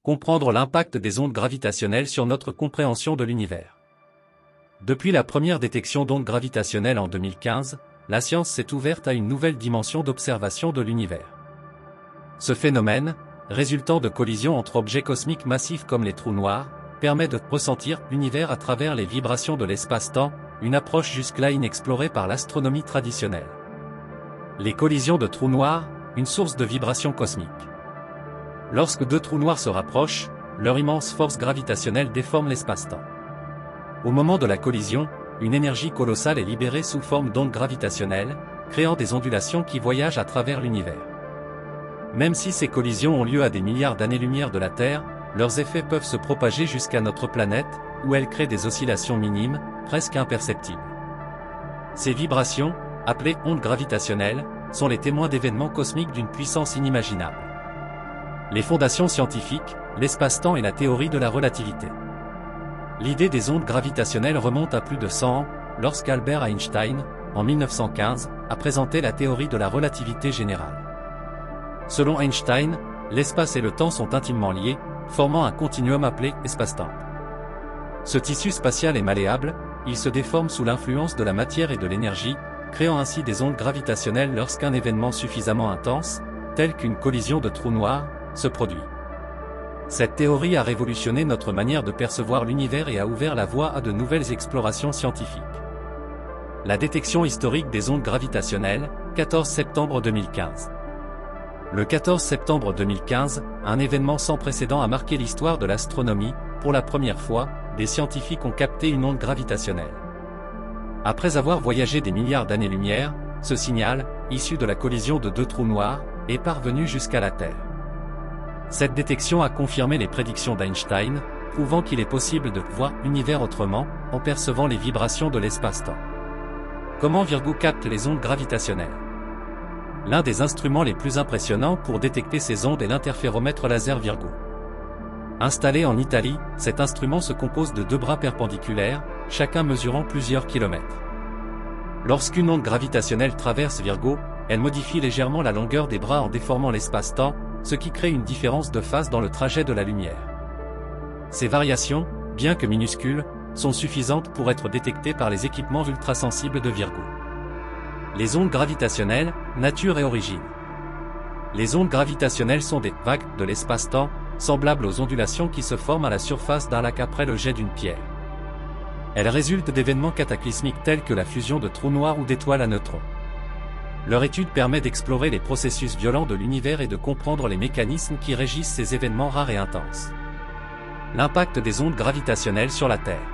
comprendre l'impact des ondes gravitationnelles sur notre compréhension de l'univers. Depuis la première détection d'ondes gravitationnelles en 2015, la science s'est ouverte à une nouvelle dimension d'observation de l'univers. Ce phénomène, résultant de collisions entre objets cosmiques massifs comme les trous noirs, permet de ressentir l'univers à travers les vibrations de l'espace-temps, une approche jusque-là inexplorée par l'astronomie traditionnelle. Les collisions de trous noirs, une source de vibrations cosmiques. Lorsque deux trous noirs se rapprochent, leur immense force gravitationnelle déforme l'espace-temps. Au moment de la collision, une énergie colossale est libérée sous forme d'ondes gravitationnelles, créant des ondulations qui voyagent à travers l'univers. Même si ces collisions ont lieu à des milliards d'années-lumière de la Terre, leurs effets peuvent se propager jusqu'à notre planète, où elles créent des oscillations minimes, presque imperceptibles. Ces vibrations, appelées ondes gravitationnelles, sont les témoins d'événements cosmiques d'une puissance inimaginable. Les fondations scientifiques, l'espace-temps et la théorie de la relativité. L'idée des ondes gravitationnelles remonte à plus de 100 ans, lorsqu'Albert Einstein, en 1915, a présenté la théorie de la relativité générale. Selon Einstein, l'espace et le temps sont intimement liés, formant un continuum appelé espace-temps. Ce tissu spatial est malléable, il se déforme sous l'influence de la matière et de l'énergie, créant ainsi des ondes gravitationnelles lorsqu'un événement suffisamment intense, tel qu'une collision de trous noirs, se produit. Cette théorie a révolutionné notre manière de percevoir l'univers et a ouvert la voie à de nouvelles explorations scientifiques. La détection historique des ondes gravitationnelles, 14 septembre 2015. Le 14 septembre 2015, un événement sans précédent a marqué l'histoire de l'astronomie. Pour la première fois, des scientifiques ont capté une onde gravitationnelle. Après avoir voyagé des milliards d'années-lumière, ce signal, issu de la collision de deux trous noirs, est parvenu jusqu'à la Terre. Cette détection a confirmé les prédictions d'Einstein, prouvant qu'il est possible de voir l'univers autrement, en percevant les vibrations de l'espace-temps. Comment Virgo capte les ondes gravitationnelles? L'un des instruments les plus impressionnants pour détecter ces ondes est l'interféromètre laser Virgo. Installé en Italie, cet instrument se compose de deux bras perpendiculaires, chacun mesurant plusieurs kilomètres. Lorsqu'une onde gravitationnelle traverse Virgo, elle modifie légèrement la longueur des bras en déformant l'espace-temps, ce qui crée une différence de phase dans le trajet de la lumière. Ces variations, bien que minuscules, sont suffisantes pour être détectées par les équipements ultrasensibles de Virgo. Les ondes gravitationnelles, nature et origine. Les ondes gravitationnelles sont des vagues de l'espace-temps, semblables aux ondulations qui se forment à la surface d'un lac après le jet d'une pierre. Elles résultent d'événements cataclysmiques tels que la fusion de trous noirs ou d'étoiles à neutrons. Leur étude permet d'explorer les processus violents de l'univers et de comprendre les mécanismes qui régissent ces événements rares et intenses. L'impact des ondes gravitationnelles sur la Terre.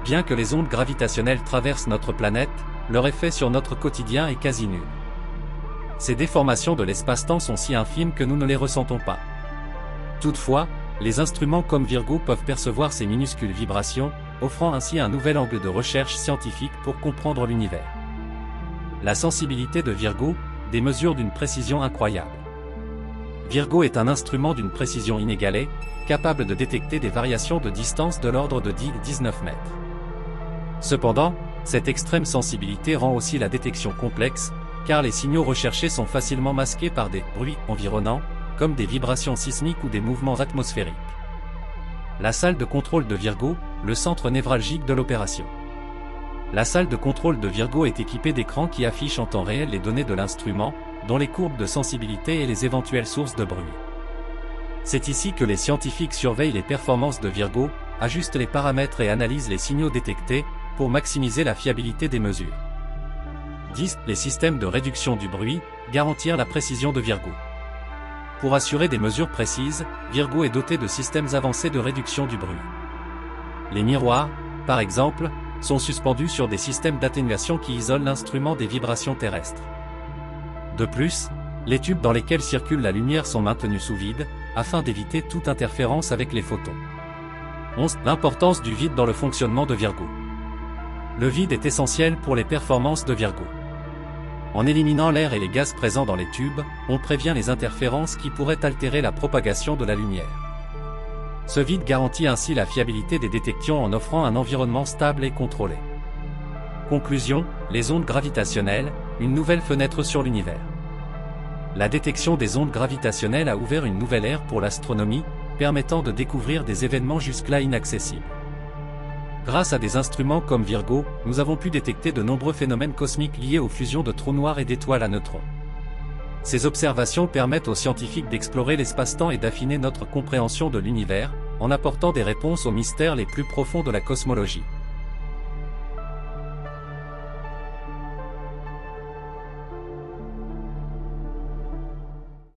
Bien que les ondes gravitationnelles traversent notre planète, leur effet sur notre quotidien est quasi nul. Ces déformations de l'espace-temps sont si infimes que nous ne les ressentons pas. Toutefois, les instruments comme Virgo peuvent percevoir ces minuscules vibrations, offrant ainsi un nouvel angle de recherche scientifique pour comprendre l'univers. La sensibilité de Virgo, des mesures d'une précision incroyable. Virgo est un instrument d'une précision inégalée, capable de détecter des variations de distance de l'ordre de 10-19 mètres. Cependant, cette extrême sensibilité rend aussi la détection complexe, car les signaux recherchés sont facilement masqués par des bruits environnants, comme des vibrations sismiques ou des mouvements atmosphériques. La salle de contrôle de Virgo, le centre névralgique de l'opération. La salle de contrôle de Virgo est équipée d'écrans qui affichent en temps réel les données de l'instrument, dont les courbes de sensibilité et les éventuelles sources de bruit. C'est ici que les scientifiques surveillent les performances de Virgo, ajustent les paramètres et analysent les signaux détectés, pour maximiser la fiabilité des mesures. 10. Les systèmes de réduction du bruit, garantir la précision de Virgo. Pour assurer des mesures précises, Virgo est doté de systèmes avancés de réduction du bruit. Les miroirs, par exemple, sont suspendus sur des systèmes d'atténuation qui isolent l'instrument des vibrations terrestres. De plus, les tubes dans lesquels circule la lumière sont maintenus sous vide, afin d'éviter toute interférence avec les photons. 11. L'importance du vide dans le fonctionnement de Virgo. Le vide est essentiel pour les performances de Virgo. En éliminant l'air et les gaz présents dans les tubes, on prévient les interférences qui pourraient altérer la propagation de la lumière. Ce vide garantit ainsi la fiabilité des détections en offrant un environnement stable et contrôlé. Conclusion, les ondes gravitationnelles, une nouvelle fenêtre sur l'univers. La détection des ondes gravitationnelles a ouvert une nouvelle ère pour l'astronomie, permettant de découvrir des événements jusque-là inaccessibles. Grâce à des instruments comme Virgo, nous avons pu détecter de nombreux phénomènes cosmiques liés aux fusions de trous noirs et d'étoiles à neutrons. Ces observations permettent aux scientifiques d'explorer l'espace-temps et d'affiner notre compréhension de l'univers, en apportant des réponses aux mystères les plus profonds de la cosmologie.